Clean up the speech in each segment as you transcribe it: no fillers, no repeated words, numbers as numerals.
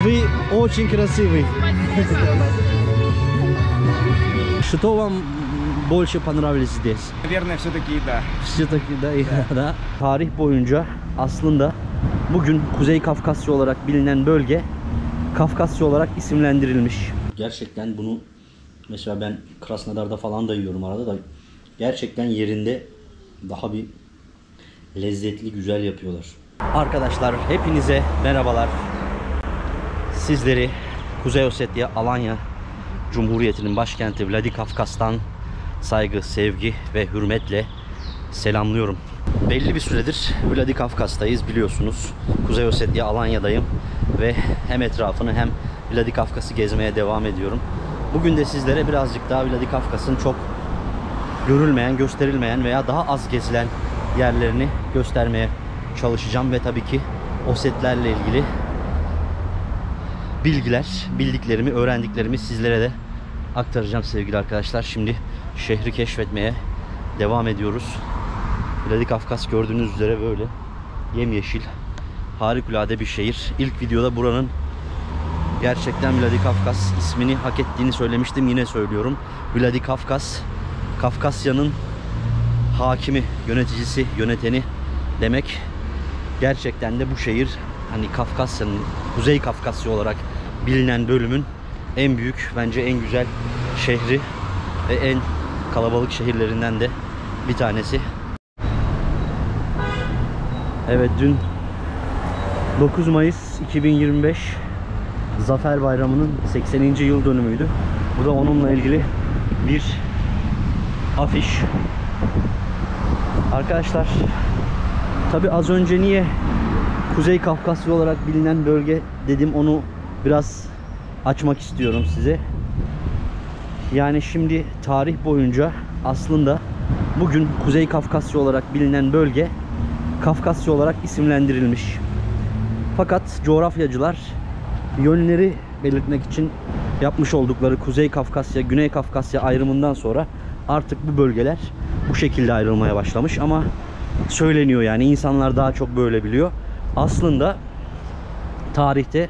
Вы очень красивый. Что вам больше понравилось здесь? Наверное, все-таки еда. Все-таки da. Tarih boyunca aslında bugün Kuzey Kafkasya olarak bilinen bölge Kafkasya olarak isimlendirilmiş. Gerçekten bunu mesela ben Krasnodar'da falan da yiyorum arada da gerçekten yerinde daha bir lezzetli, güzel yapıyorlar. Arkadaşlar hepinize merhabalar. Sizleri Kuzey Ossetya Alanya Cumhuriyeti'nin başkenti Vladikavkaz'tan saygı, sevgi ve hürmetle selamlıyorum. Belli bir süredir Vladikavkaz'dayız biliyorsunuz. Kuzey Ossetya Alanya'dayım ve hem etrafını hem Vladikavkaz'ı gezmeye devam ediyorum. Bugün de sizlere birazcık daha Vladikavkaz'ın çok görülmeyen, gösterilmeyen veya daha az gezilen yerlerini göstermeye çalışacağım ve tabii ki Osetlerle ilgili bilgiler, bildiklerimi, öğrendiklerimi sizlere de aktaracağım sevgili arkadaşlar. Şimdi şehri keşfetmeye devam ediyoruz. Vladikavkaz gördüğünüz üzere böyle yemyeşil, harikulade bir şehir. İlk videoda buranın gerçekten Vladikavkaz ismini hak ettiğini söylemiştim. Yine söylüyorum. Vladikavkaz, Kafkasya'nın hakimi, yöneticisi, yöneteni demek. Gerçekten de bu şehir hani Kafkasya'nın, Kuzey Kafkasya olarak bilinen bölümün en büyük, bence en güzel şehri ve en kalabalık şehirlerinden de bir tanesi. Evet, dün 9 Mayıs 2025 Zafer Bayramı'nın 80. yıl dönümüydü. Bu da onunla ilgili bir afiş. Arkadaşlar tabi az önce niye Kuzey Kafkasya olarak bilinen bölge dedim, onu biraz açmak istiyorum size. Yani şimdi tarih boyunca aslında bugün Kuzey Kafkasya olarak bilinen bölge Kafkasya olarak isimlendirilmiş. Fakat coğrafyacılar yönleri belirtmek için yapmış oldukları Kuzey Kafkasya, Güney Kafkasya ayrımından sonra artık bu bölgeler bu şekilde ayrılmaya başlamış ama söyleniyor, yani insanlar daha çok böyle biliyor. Aslında tarihte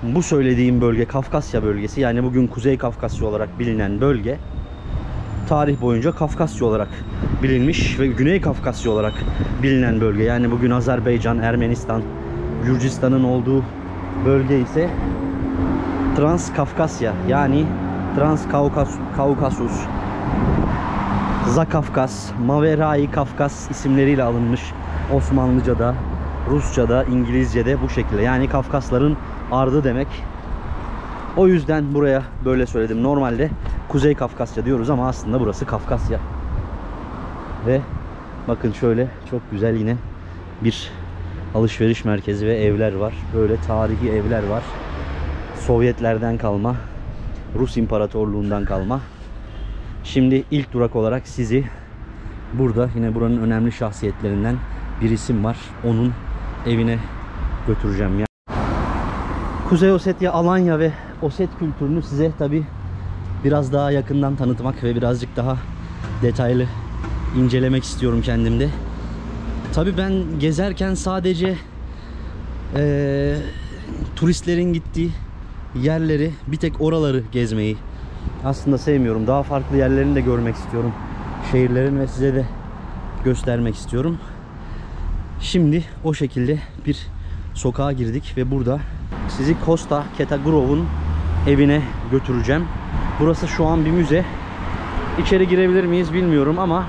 bu söylediğim bölge Kafkasya bölgesi, yani bugün Kuzey Kafkasya olarak bilinen bölge tarih boyunca Kafkasya olarak bilinmiş ve Güney Kafkasya olarak bilinen bölge, yani bugün Azerbaycan, Ermenistan, Gürcistan'ın olduğu bölge ise Transkafkasya, yani Transkaukasus, Zakafkas, Maverai Kafkas isimleriyle alınmış. Osmanlıca'da, Rusça'da, İngilizce'de bu şekilde. Yani Kafkasların ardı demek. O yüzden buraya böyle söyledim. Normalde Kuzey Kafkasya diyoruz ama aslında burası Kafkasya. Ve bakın şöyle çok güzel yine bir alışveriş merkezi ve evler var. Böyle tarihi evler var. Sovyetlerden kalma, Rus İmparatorluğundan kalma. Şimdi ilk durak olarak sizi burada yine buranın önemli şahsiyetlerinden bir isim var. Onun evine götüreceğim ya. Kuzey Ossetya, Alanya ve Oset kültürünü size tabi biraz daha yakından tanıtmak ve birazcık daha detaylı incelemek istiyorum kendimde. Tabi ben gezerken sadece turistlerin gittiği yerleri, bir tek oraları gezmeyi aslında sevmiyorum. Daha farklı yerlerini de görmek istiyorum şehirlerin ve size de göstermek istiyorum. Şimdi o şekilde bir sokağa girdik ve burada sizi Kosta Ketagurov'un evine götüreceğim. Burası şu an bir müze. İçeri girebilir miyiz bilmiyorum ama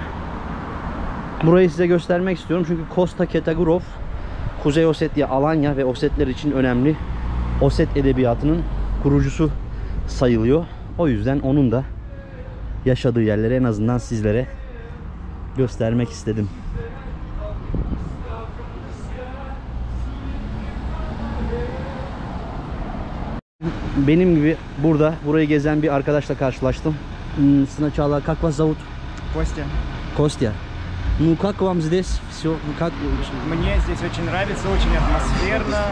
burayı size göstermek istiyorum. Çünkü Kosta Ketagurov Kuzey Ossetya, Alanya ve Osetler için önemli Oset edebiyatının kurucusu sayılıyor. O yüzden onun da yaşadığı yerleri en azından sizlere göstermek istedim. Benim gibi burayı gezen bir arkadaşla karşılaştım. Сначала как вас зовут? Костя. Костя. Ну как вам здесь все? Как? Мне здесь очень нравится, очень атмосферно,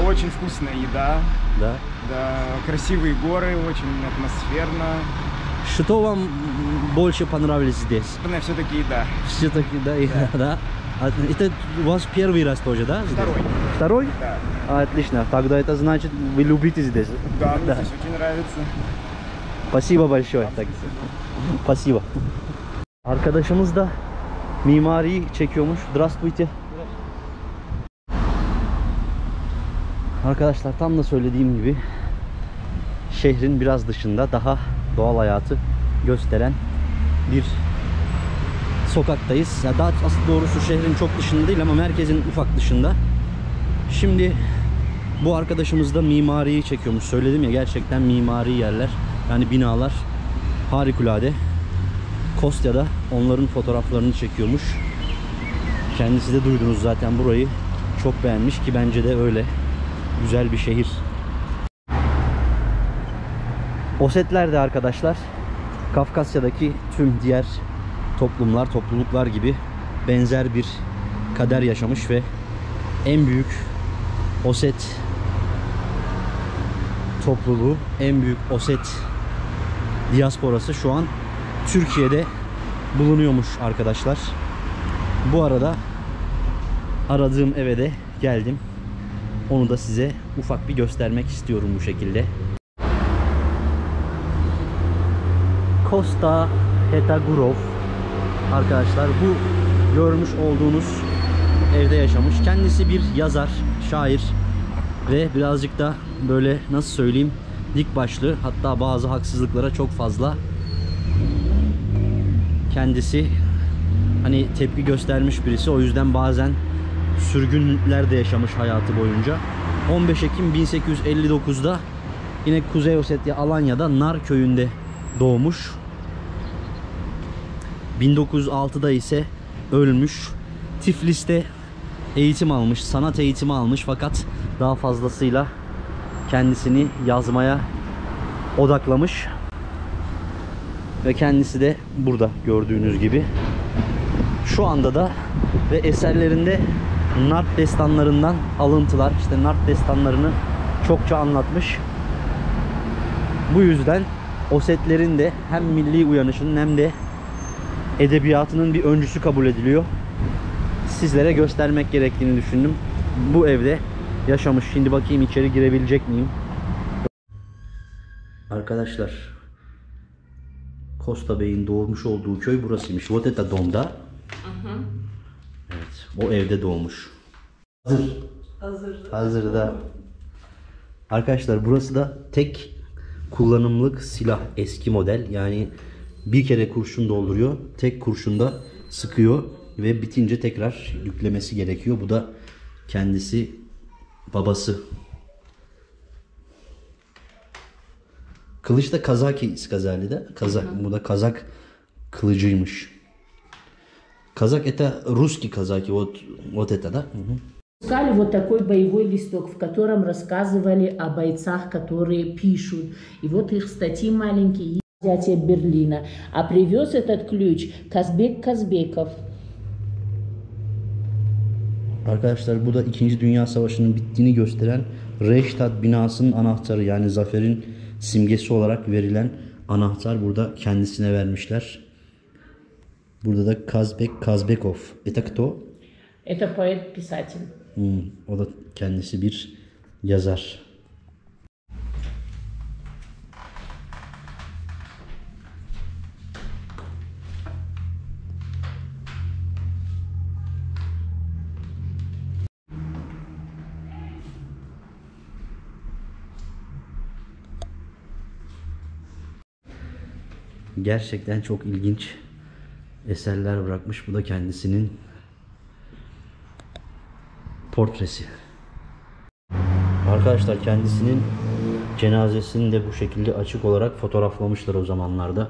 очень вкусная еда. Да. Да, красивые горы, очень атмосферно. Что вам больше понравилось здесь? Наверное, все-таки еда. Все-таки да. Это у вас первый раз тоже, да? Второй. Второй? Да. Отлично. Тогда это значит, вы любите здесь. Да, мне здесь очень нравится. Спасибо большое. Так, спасибо. Arkadaşımız da mimariyi çekiyormuş. Здравствуйте. Arkadaşlar tam da söylediğim gibi şehrin biraz dışında daha doğal hayatı gösteren bir sokaktayız. Ya daha aslında doğrusu şehrin çok dışında değil ama merkezin ufak dışında. Şimdi bu arkadaşımız da mimariyi çekiyormuş. Söyledim ya, gerçekten mimari yerler. Yani binalar harikulade. Kostya'da onların fotoğraflarını çekiyormuş. Kendisi de duydunuz zaten, burayı çok beğenmiş ki bence de öyle. Güzel bir şehir. Osetler de arkadaşlar Kafkasya'daki tüm diğer toplumlar, topluluklar gibi benzer bir kader yaşamış ve en büyük Oset topluluğu, en büyük Oset diasporası şu an Türkiye'de bulunuyormuş arkadaşlar. Bu arada aradığım eve de geldim. Onu da size ufak bir göstermek istiyorum bu şekilde. Costa Hetagurov arkadaşlar, bu görmüş olduğunuz evde yaşamış. Kendisi bir yazar, şair ve birazcık da böyle, nasıl söyleyeyim, dik başlı, hatta bazı haksızlıklara çok fazla kendisi hani tepki göstermiş birisi. O yüzden bazen sürgünler de yaşamış hayatı boyunca. 15 Ekim 1859'da yine Kuzey Ossetya Alanya'da Nar köyünde doğmuş. 1906'da ise ölmüş. Tiflis'te eğitim almış, sanat eğitimi almış fakat daha fazlasıyla kendisini yazmaya odaklamış. Ve kendisi de burada gördüğünüz gibi. Şu anda da ve eserlerinde Nart destanlarından alıntılar, işte Nart destanlarını çokça anlatmış. Bu yüzden Osetlerin de hem milli uyanışının hem de edebiyatının bir öncüsü kabul ediliyor. Sizlere göstermek gerektiğini düşündüm. Bu evde yaşamış. Şimdi bakayım içeri girebilecek miyim? Arkadaşlar, Kosta Bey'in doğmuş olduğu köy burasıymış. Вот это dom da. Evet, o evde doğmuş. Hazırda. Arkadaşlar burası da tek kullanımlık silah, eski model. Yani bir kere kurşun dolduruyor, tek kurşunda sıkıyor ve bitince tekrar yüklemesi gerekiyor. Bu da kendisi, babası. Kılıç da Kazaki Skazali'de. Bu da Kazak kılıcıymış. Kazak это русский казаки, вот это, да? Искали вот такой боевой листок, в котором рассказывали о бойцах, которые пишут. И вот их статьи маленькие, взятие Берлина. А привез этот ключ Казбек Казбеков. Arkadaşlar bu da 2. Dünya Savaşı'nın bittiğini gösteren Reichstag binasının anahtarı, yani zaferin simgesi olarak verilen anahtar burada kendisine vermişler. Burada da Kazbek Kazbekov. Это кто? Это поэт-писатель. O da kendisi bir yazar. Gerçekten çok ilginç eserler bırakmış. Bu da kendisinin portresi. Arkadaşlar kendisinin cenazesini de bu şekilde açık olarak fotoğraflamışlar o zamanlarda.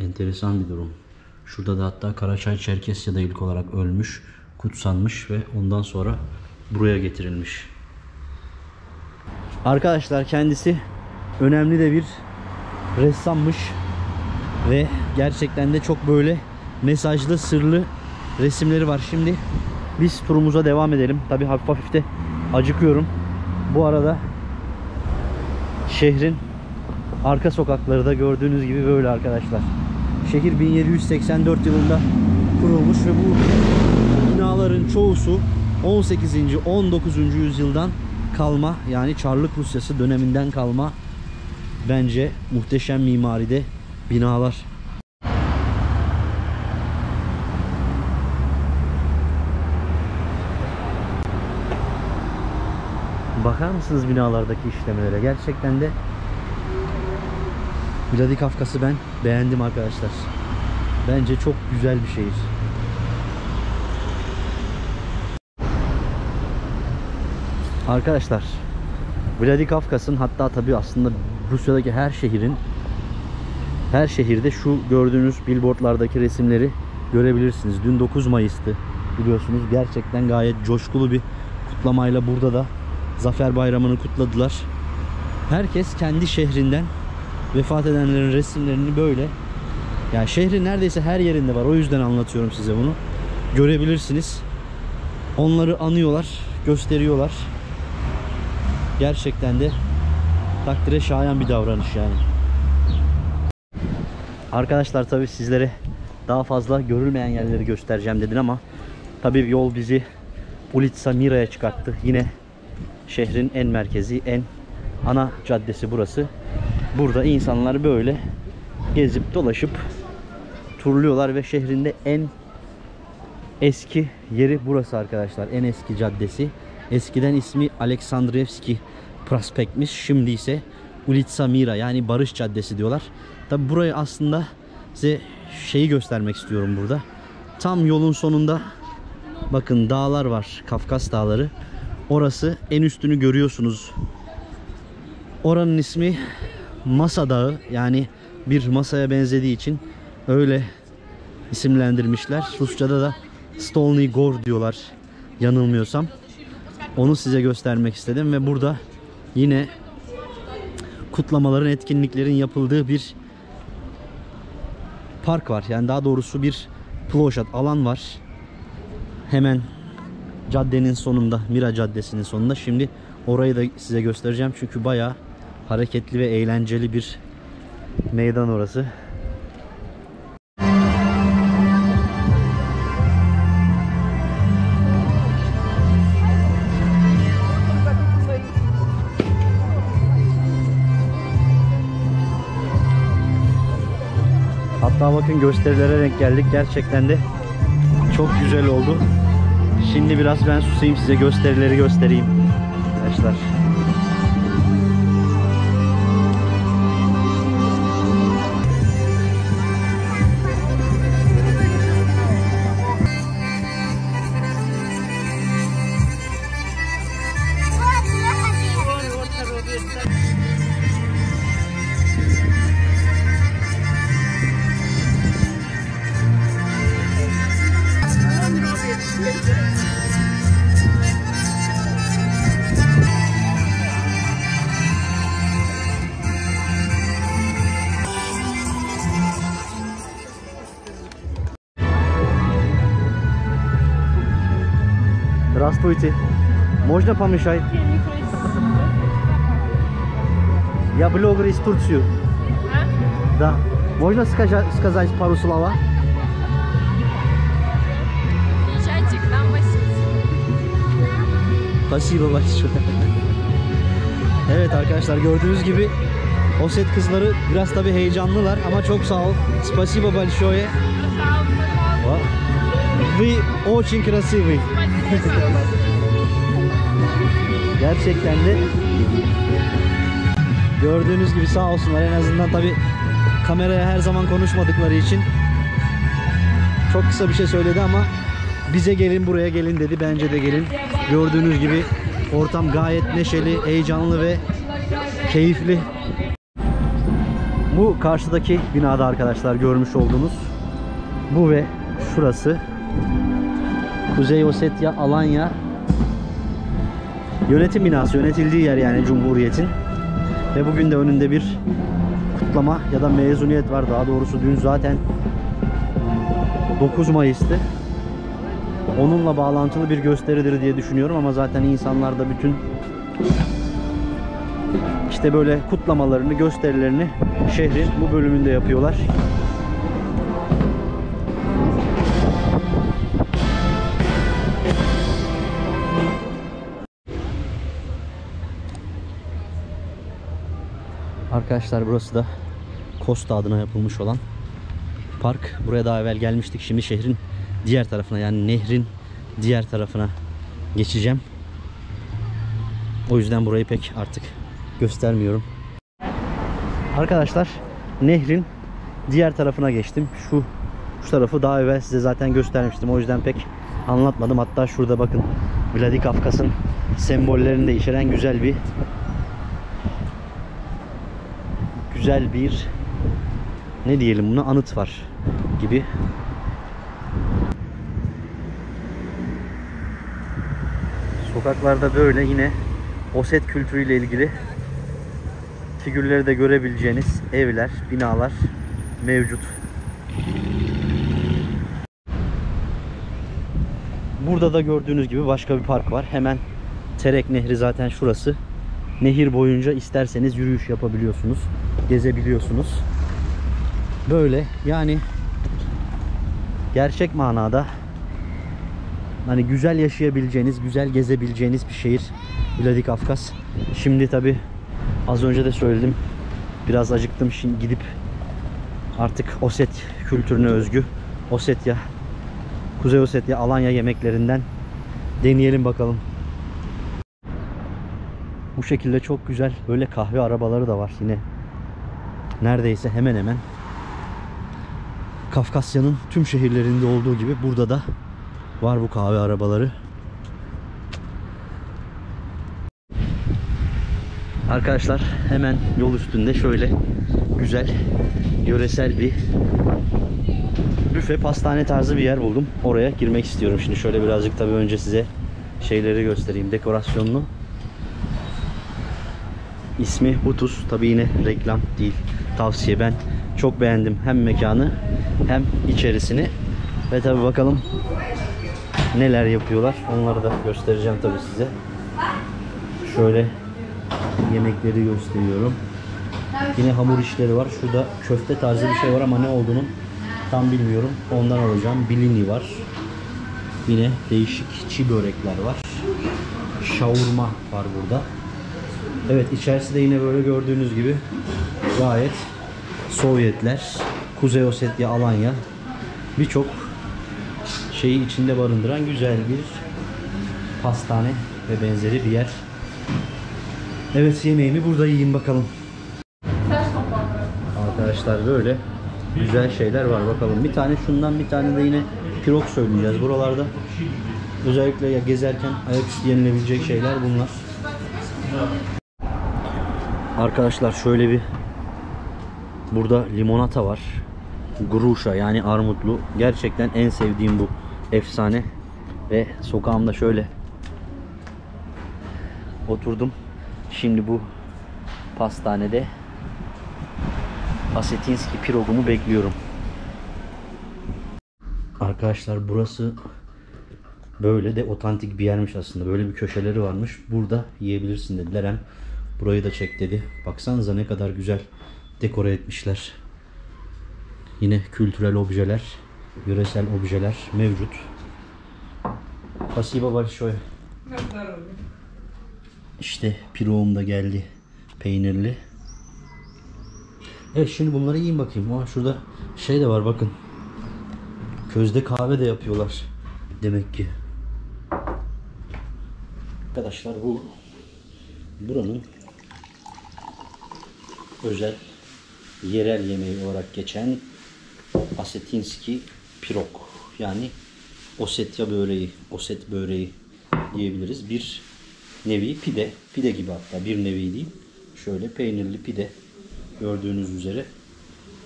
Enteresan bir durum. Şurada da hatta Karaçay Çerkesya'da ilk olarak ölmüş, kutsanmış ve ondan sonra buraya getirilmiş. Arkadaşlar kendisi önemli de bir ressammış ve gerçekten de çok böyle mesajlı, sırlı resimleri var. Şimdi biz turumuza devam edelim. Tabii hafif hafif de acıkıyorum. Bu arada şehrin arka sokakları da gördüğünüz gibi böyle arkadaşlar. Şehir 1784 yılında kurulmuş ve bu binaların çoğusu 18. 19. yüzyıldan kalma, yani Çarlık Rusyası döneminden kalma bence muhteşem mimaride binalar. Bakar mısınız binalardaki işlemelere? Gerçekten de Vladikavkaz'ı ben beğendim arkadaşlar. Bence çok güzel bir şehir. Arkadaşlar, Vladikavkaz'ın, hatta tabii aslında Rusya'daki her şehirde şu gördüğünüz billboardlardaki resimleri görebilirsiniz. Dün 9 Mayıs'tı biliyorsunuz. Gerçekten gayet coşkulu bir kutlamayla burada da Zafer Bayramı'nı kutladılar. Herkes kendi şehrinden vefat edenlerin resimlerini böyle, yani şehrin neredeyse her yerinde var. O yüzden anlatıyorum size bunu. Görebilirsiniz. Onları anıyorlar, gösteriyorlar. Gerçekten de takdire şayan bir davranış yani. Arkadaşlar tabii sizlere daha fazla görülmeyen yerleri göstereceğim dedin ama tabii yol bizi Ulitsa Mira'ya çıkarttı. Yine şehrin en merkezi, en ana caddesi burası. Burada insanlar böyle gezip dolaşıp turluyorlar ve şehrinde en eski yeri burası arkadaşlar. En eski caddesi. Eskiden ismi Aleksandrevski Prospekt'miş. Şimdi ise Ulitsa Mira, yani Barış Caddesi diyorlar. Tabi burayı aslında size şeyi göstermek istiyorum burada. Tam yolun sonunda bakın dağlar var. Kafkas Dağları. Orası, en üstünü görüyorsunuz. Oranın ismi Masa Dağı, yani bir masaya benzediği için öyle isimlendirmişler. Rusçada da Stolny Gor diyorlar yanılmıyorsam. Onu size göstermek istedim ve burada yine kutlamaların, etkinliklerin yapıldığı bir park var. Yani daha doğrusu bir ploşat, alan var. Hemen caddenin sonunda, Mira Caddesi'nin sonunda. Şimdi orayı da size göstereceğim çünkü bayağı hareketli ve eğlenceli bir meydan orası. Hatta bakın gösterilere denk geldik. Gerçekten de çok güzel oldu. Şimdi biraz ben susayım, size gösterileri göstereyim arkadaşlar. Здравствуйте. Можно помешать? Я блогер из Турции. Да. Можно сказать пару слов? Приезжайте к нам в Осетию. Спасибо большое. Evet arkadaşlar, gördüğünüz gibi Oset kızları biraz tabi heyecanlılar ama çok sağ ol. Спасибо большое. Вы очень красивый. Gerçekten de gördüğünüz gibi sağ olsunlar. En azından tabi kameraya her zaman konuşmadıkları için çok kısa bir şey söyledi ama bize gelin, buraya gelin dedi. Bence de gelin. Gördüğünüz gibi ortam gayet neşeli, heyecanlı ve keyifli. Bu karşıdaki binada arkadaşlar görmüş olduğunuz bu ve şurası Kuzey Ossetya Alanya yönetim binası, yönetildiği yer yani Cumhuriyet'in. Ve bugün de önünde bir kutlama ya da mezuniyet var. Daha doğrusu dün zaten 9 Mayıs'tı. Onunla bağlantılı bir gösteridir diye düşünüyorum ama zaten insanlar da bütün işte böyle kutlamalarını, gösterilerini şehrin bu bölümünde yapıyorlar. Arkadaşlar burası da Costa adına yapılmış olan park. Buraya daha evvel gelmiştik. Şimdi şehrin diğer tarafına, yani nehrin diğer tarafına geçeceğim. O yüzden burayı pek artık göstermiyorum. Arkadaşlar nehrin diğer tarafına geçtim. Şu tarafı daha evvel size zaten göstermiştim. O yüzden pek anlatmadım. Hatta şurada bakın, Vladikavkaz'ın sembollerini de içeren güzel bir ne diyelim buna, anıt var gibi. Sokaklarda böyle yine Oset kültürüyle ilgili figürleri de görebileceğiniz evler, binalar mevcut. Burada da gördüğünüz gibi başka bir park var. Hemen Terek Nehri zaten şurası. Nehir boyunca isterseniz yürüyüş yapabiliyorsunuz, gezebiliyorsunuz. Böyle yani gerçek manada hani güzel yaşayabileceğiniz, güzel gezebileceğiniz bir şehir Vladikavkaz. Şimdi tabi az önce de söyledim, biraz acıktım. Şimdi gidip artık Oset kültürüne özgü Osetya, Kuzey Osetya, Alanya yemeklerinden deneyelim bakalım. Bu şekilde çok güzel böyle kahve arabaları da var yine. Neredeyse hemen hemen Kafkasya'nın tüm şehirlerinde olduğu gibi burada da var bu kahve arabaları. Arkadaşlar hemen yol üstünde şöyle güzel yöresel bir büfe, pastane tarzı bir yer buldum. Oraya girmek istiyorum. Şimdi şöyle birazcık tabii önce size şeyleri göstereyim, dekorasyonunu. İsmi Hutus. Tabii yine reklam değil, tavsiye. Ben çok beğendim hem mekanı hem içerisini. Ve tabii bakalım neler yapıyorlar. Onları da göstereceğim tabii size. Şöyle yemekleri gösteriyorum. Yine hamur işleri var. Şurada köfte tarzı bir şey var ama ne olduğunu tam bilmiyorum. Ondan alacağım. Bilini var. Yine değişik çiğ börekler var. Şavurma var burada. Evet, içerisi de yine böyle gördüğünüz gibi gayet Sovyetler, Kuzey Ossetya, Alanya, birçok şeyi içinde barındıran güzel bir pastane ve benzeri bir yer. Evet, yemeğimi burada yiyeyim bakalım. Arkadaşlar böyle güzel şeyler var bakalım. Bir tane şundan, bir tane de yine pirog söyleyeceğiz. Buralarda özellikle ya gezerken ayaküstü yenilebilecek şeyler bunlar. Arkadaşlar şöyle bir burada limonata var. Gruşa yani armutlu. Gerçekten en sevdiğim bu. Efsane. Ve sokağımda şöyle oturdum. Şimdi bu pastanede Asetinski pirogumu bekliyorum. Arkadaşlar burası böyle de otantik bir yermiş aslında. Böyle bir köşeleri varmış. Burada yiyebilirsin dediler. Hem burayı da çek dedi. Baksanıza ne kadar güzel dekore etmişler. Yine kültürel objeler, yöresel objeler mevcut. Spasibo большое. İşte piroğum da geldi. Peynirli. Evet, şimdi bunları yiyeyim bakayım. Aa, şurada şey de var bakın. Közde kahve de yapıyorlar. Demek ki. Arkadaşlar bu buranın özel yerel yemeği olarak geçen Asetinski pirog, yani Osetya böreği, Oset böreği diyebiliriz. Bir nevi pide gibi, hatta bir nevi değil. Şöyle peynirli pide gördüğünüz üzere.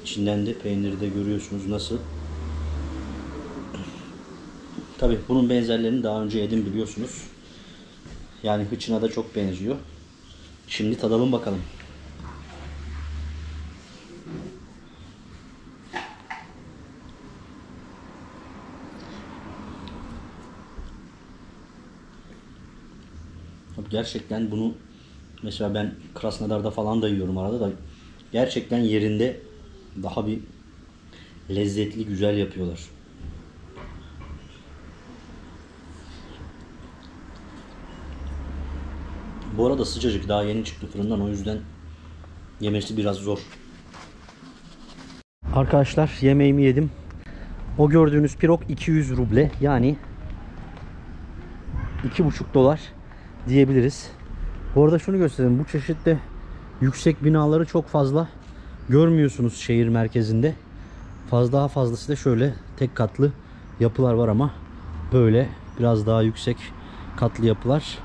İçinden de peyniri de görüyorsunuz nasıl. Tabii bunun benzerlerini daha önce yedim biliyorsunuz. Yani hıçına da çok benziyor. Şimdi tadalım bakalım. Gerçekten bunu mesela ben Krasnodar'da falan da yiyorum arada da, gerçekten yerinde daha bir lezzetli, güzel yapıyorlar. Bu arada sıcacık, daha yeni çıktı fırından, o yüzden Yemesi biraz zor. Arkadaşlar yemeğimi yedim. O gördüğünüz pirog 200 ruble, yani 2,5 dolar diyebiliriz. Bu arada şunu göstereyim. Bu çeşitli yüksek binaları çok fazla görmüyorsunuz şehir merkezinde. Daha fazlası da şöyle tek katlı yapılar var ama böyle biraz daha yüksek katlı yapılar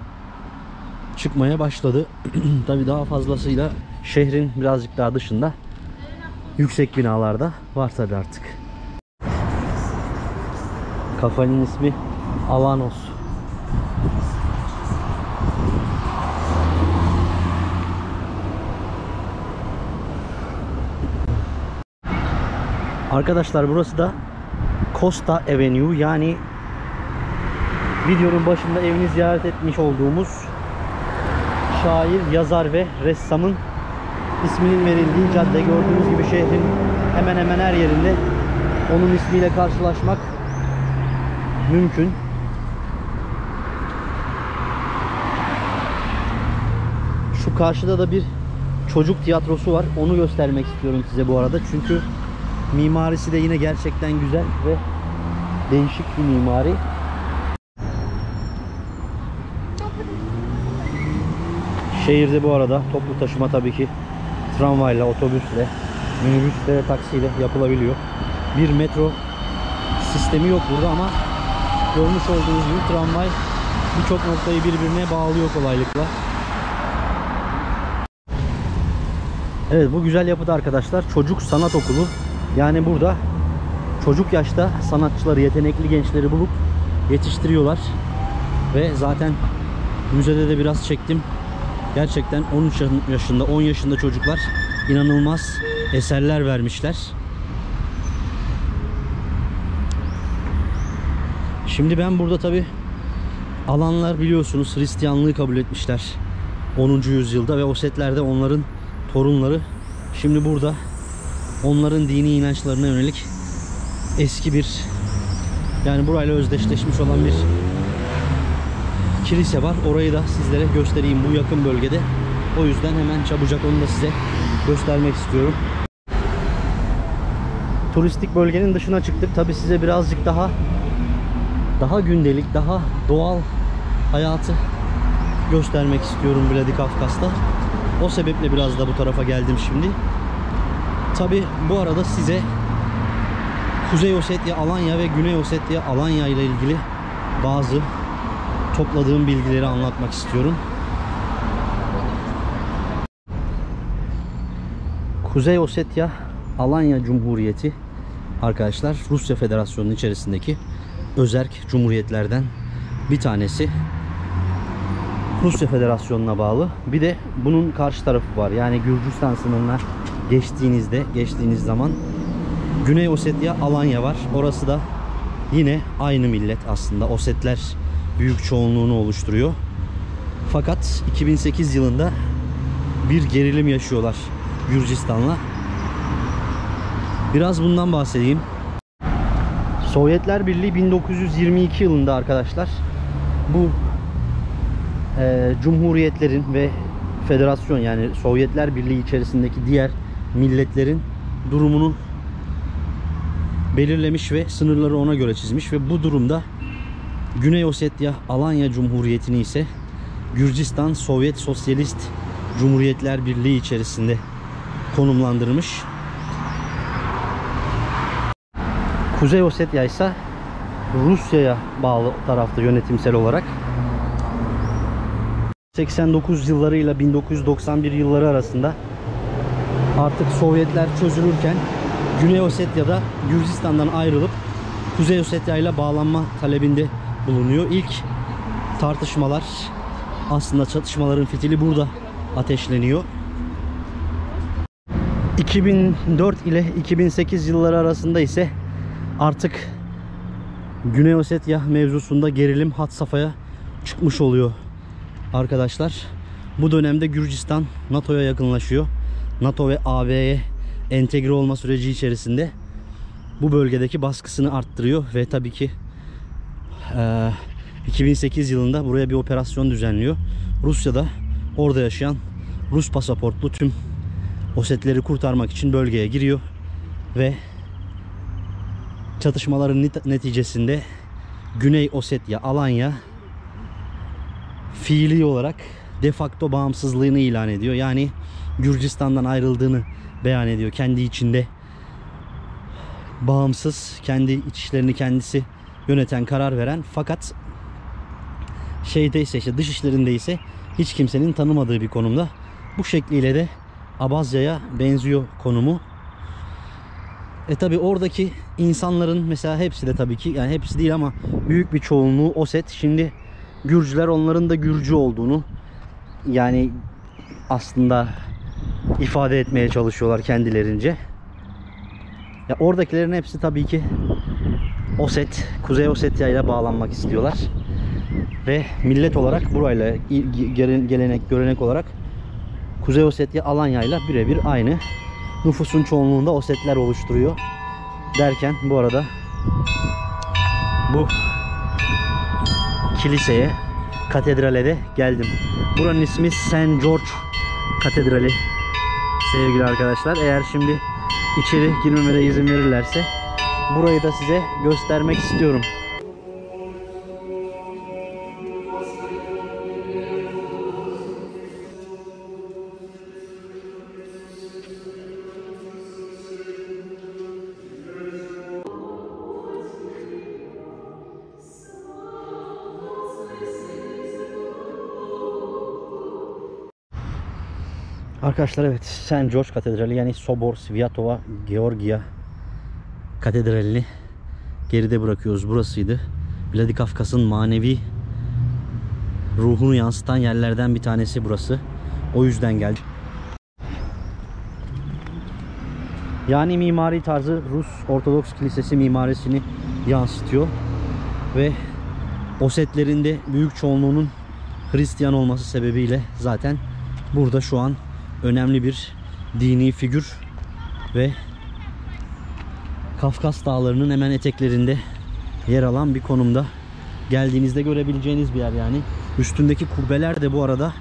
çıkmaya başladı. Tabii daha fazlasıyla şehrin birazcık daha dışında yüksek binalarda var tabii artık. Kafanın ismi Avanos. Arkadaşlar burası da Costa Avenue, yani videonun başında evini ziyaret etmiş olduğumuz şair, yazar ve ressamın isminin verildiği cadde. Gördüğünüz gibi şehrin hemen hemen her yerinde onun ismiyle karşılaşmak mümkün. Şu karşıda da bir çocuk tiyatrosu var. Onu göstermek istiyorum size bu arada. Çünkü mimarisi de yine gerçekten güzel ve değişik bir mimari. Şehirde bu arada toplu taşıma tabii ki tramvayla, otobüsle, minibüsle ve taksiyle yapılabiliyor. Bir metro sistemi yok burada ama görmüş olduğunuz gibi tramvay birçok noktayı birbirine bağlıyor kolaylıkla. Evet, bu güzel yapıda arkadaşlar çocuk sanat okulu. Yani burada çocuk yaşta sanatçıları, yetenekli gençleri bulup yetiştiriyorlar. Ve zaten müzede de biraz çektim. Gerçekten 13 yaşında, 10 yaşında çocuklar inanılmaz eserler vermişler. Şimdi ben burada tabi alanlar biliyorsunuz Hristiyanlığı kabul etmişler 10. yüzyılda ve Osetlerde onların torunları şimdi burada onların dini inançlarına yönelik eski bir, yani burayla özdeşleşmiş olan bir kilise var. Orayı da sizlere göstereyim bu yakın bölgede. O yüzden hemen çabucak onu da size göstermek istiyorum. Turistik bölgenin dışına çıktık. Tabi size birazcık daha gündelik, daha doğal hayatı göstermek istiyorum Vladikavkaz'da. O sebeple biraz da bu tarafa geldim şimdi. Tabi bu arada size Kuzey Ossetya Alanya ve Güney Ossetya Alanya ile ilgili bazı topladığım bilgileri anlatmak istiyorum. Kuzey Ossetya Alanya Cumhuriyeti arkadaşlar Rusya Federasyonu'nun içerisindeki özerk cumhuriyetlerden bir tanesi. Rusya Federasyonu'na bağlı. Bir de bunun karşı tarafı var. Yani Gürcistan sınırına geçtiğiniz zaman Güney Ossetya Alanya var. Orası da yine aynı millet aslında. Osetler büyük çoğunluğunu oluşturuyor. Fakat 2008 yılında bir gerilim yaşıyorlar Gürcistan'la. Biraz bundan bahsedeyim. Sovyetler Birliği 1922 yılında arkadaşlar bu cumhuriyetlerin ve federasyon, yani Sovyetler Birliği içerisindeki diğer milletlerin durumunu belirlemiş ve sınırları ona göre çizmiş ve bu durumda Güney Ossetya Alanya Cumhuriyeti'ni ise Gürcistan Sovyet Sosyalist Cumhuriyetler Birliği içerisinde konumlandırmış. Kuzey Ossetya ise Rusya'ya bağlı tarafta yönetimsel olarak. 89 yıllarıyla 1991 yılları arasında artık Sovyetler çözülürken Güney Ossetya'da Gürcistan'dan ayrılıp Kuzey Ossetya ile bağlanma talebinde bulunuyor. İlk tartışmalar, aslında çatışmaların fitili burada ateşleniyor. 2004 ile 2008 yılları arasında ise artık Güney Ossetya mevzusunda gerilim had safhaya çıkmış oluyor arkadaşlar. Bu dönemde Gürcistan NATO'ya yakınlaşıyor. NATO ve AB'ye entegre olma süreci içerisinde bu bölgedeki baskısını arttırıyor ve tabii ki 2008 yılında buraya bir operasyon düzenliyor. Rusya'da orada yaşayan Rus pasaportlu tüm Osetleri kurtarmak için bölgeye giriyor ve çatışmaların neticesinde Güney Ossetya, Alanya fiili olarak de facto bağımsızlığını ilan ediyor. Yani Gürcistan'dan ayrıldığını beyan ediyor. Kendi içinde bağımsız, kendi iç işlerini kendisi yöneten, karar veren, fakat şeydeyse, işte dış işlerinde ise hiç kimsenin tanımadığı bir konumda. Bu şekliyle de Abazya'ya benziyor konumu. Tabi oradaki insanların mesela hepsi de, tabii ki yani hepsi değil ama büyük bir çoğunluğu Oset. Şimdi Gürcüler onların da Gürcü olduğunu yani aslında ifade etmeye çalışıyorlar kendilerince. Ya oradakilerin hepsi tabii ki Oset, Kuzey Ossetya ile bağlanmak istiyorlar. Ve millet olarak burayla gelenek, görenek olarak Kuzey Ossetya Alanya ile birebir aynı. Nüfusun çoğunluğunda Osetler oluşturuyor. Derken bu arada bu kiliseye, katedrale de geldim. Buranın ismi St. George Katedrali sevgili arkadaşlar. Eğer şimdi içeri girmeme de izin verirlerse burayı da size göstermek istiyorum. Arkadaşlar evet, St. George Katedrali yani Sobor Sviatova Georgia Katedrali'ni geride bırakıyoruz. Burasıydı. Vladikavkaz'ın manevi ruhunu yansıtan yerlerden bir tanesi burası. O yüzden geldik. Yani mimari tarzı Rus Ortodoks Kilisesi mimarisini yansıtıyor. Ve Osetlerin de büyük çoğunluğunun Hristiyan olması sebebiyle zaten burada şu an önemli bir dini figür ve Kafkas Dağları'nın hemen eteklerinde yer alan bir konumda. Geldiğinizde görebileceğiniz bir yer yani. Üstündeki kubbeler de bu arada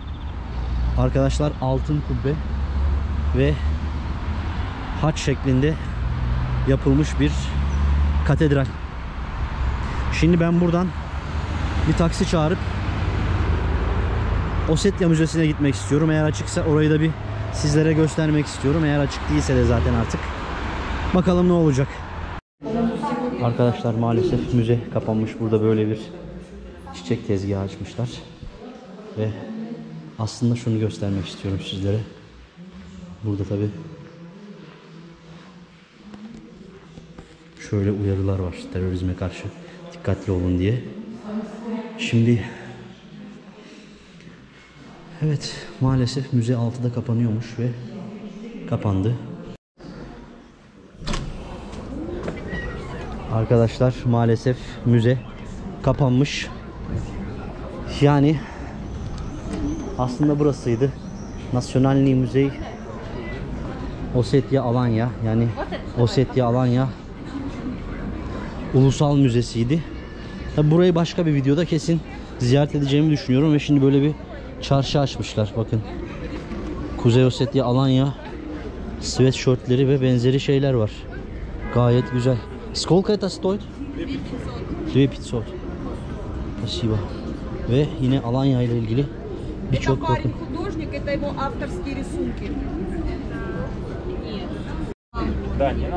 arkadaşlar altın kubbe ve haç şeklinde yapılmış bir katedral. Şimdi ben buradan bir taksi çağırıp Ossetya Müzesi'ne gitmek istiyorum. Eğer açıksa orayı da bir sizlere göstermek istiyorum. Eğer açık değilse de zaten artık bakalım ne olacak. Arkadaşlar maalesef müze kapanmış. Burada böyle bir çiçek tezgahı açmışlar. Ve aslında şunu göstermek istiyorum sizlere. Burada tabi şöyle uyarılar var terörizme karşı dikkatli olun diye. Şimdi evet, maalesef müze 6'da kapanıyormuş ve kapandı. Arkadaşlar maalesef müze kapanmış. Yani aslında burasıydı. Nacionalny Muzey Ossetya Alanya, yani Ossetya Alanya Ulusal Müzesi'ydi. Tabi burayı başka bir videoda kesin ziyaret edeceğimi düşünüyorum ve şimdi böyle bir çarşı açmışlar bakın. Kuzey Ossetya Alanya sweatshirtleri ve benzeri şeyler var. Gayet güzel. Сколько это стоит? 2500. Спасибо. Ve yine Alanya ile ilgili birçok bakın.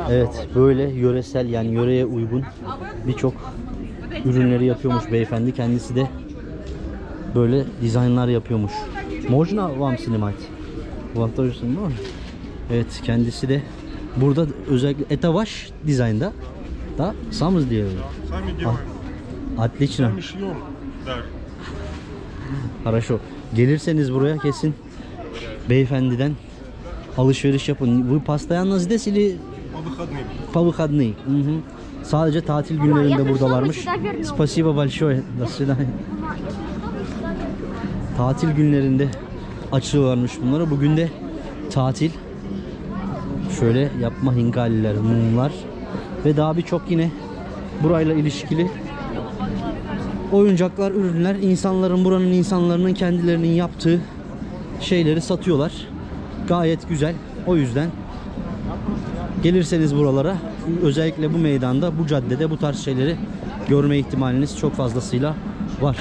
Evet, böyle yöresel yani yöreye uygun birçok ürünleri yapıyormuş beyefendi. Kendisi de böyle dizaynlar yapıyormuş. Можно вам снимать? Вам тоже снимать? Evet, kendisi de burada özellikle это ваш дизайн, да? Да? Сам сделали? Сами делаем. Отлично. Сами шьем. Да. Хорошо. Gelirseniz buraya kesin beyefendiden alışveriş yapın. Bu постоянно здесь или По выходным. по выходным? Sadece tatil günlerinde buradalarmış. Спасибо большое. До свидания. Tatil günlerinde açıyorlarmış bunları. Bugün de tatil. Şöyle yapma hingaliler, mumlar ve daha birçok yine burayla ilişkili oyuncaklar, ürünler, insanların, buranın insanların kendilerinin yaptığı şeyleri satıyorlar. Gayet güzel. O yüzden gelirseniz buralara, özellikle bu meydanda, bu caddede bu tarz şeyleri görme ihtimaliniz çok fazlasıyla var.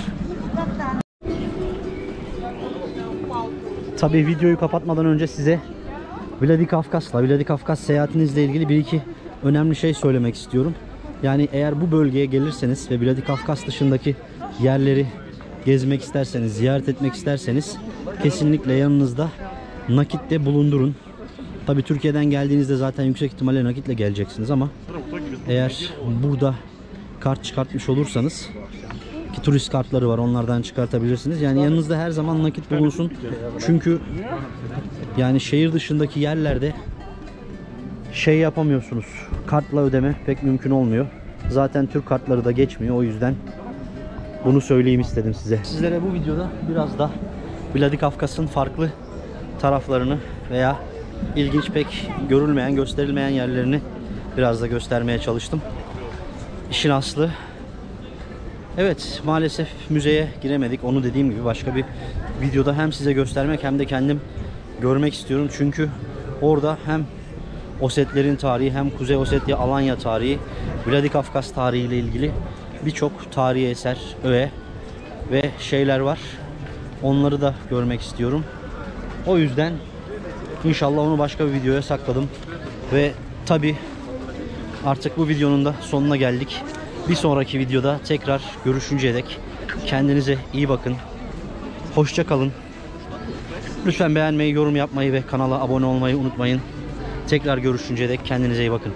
Tabii videoyu kapatmadan önce size Vladikavkaz seyahatinizle ilgili bir iki önemli şey söylemek istiyorum. Yani eğer bu bölgeye gelirseniz ve Vladikavkaz dışındaki yerleri gezmek isterseniz, ziyaret etmek isterseniz kesinlikle yanınızda nakitle bulundurun. Tabii Türkiye'den geldiğinizde zaten yüksek ihtimalle nakitle geleceksiniz ama eğer burada kart çıkartmış olursanız, ki turist kartları var, onlardan çıkartabilirsiniz. Yani yanınızda her zaman nakit bulunsun. Çünkü yani şehir dışındaki yerlerde şey yapamıyorsunuz. Kartla ödeme pek mümkün olmuyor. Zaten Türk kartları da geçmiyor. O yüzden bunu söyleyeyim istedim size. Sizlere bu videoda biraz da Vladikavkaz'ın farklı taraflarını veya ilginç, pek görülmeyen, gösterilmeyen yerlerini biraz da göstermeye çalıştım. İşin aslı, evet, maalesef müzeye giremedik. Onu dediğim gibi başka bir videoda hem size göstermek hem de kendim görmek istiyorum. Çünkü orada hem Osetlerin tarihi, hem Kuzey Ossetya, Alanya tarihi, Vladikavkaz tarihi ile ilgili birçok tarihi eser, öğe ve şeyler var. Onları da görmek istiyorum. O yüzden inşallah onu başka bir videoya sakladım. Ve tabi artık bu videonun da sonuna geldik. Bir sonraki videoda tekrar görüşünceye dek kendinize iyi bakın. Hoşça kalın. Lütfen beğenmeyi, yorum yapmayı ve kanala abone olmayı unutmayın. Tekrar görüşünceye dek kendinize iyi bakın.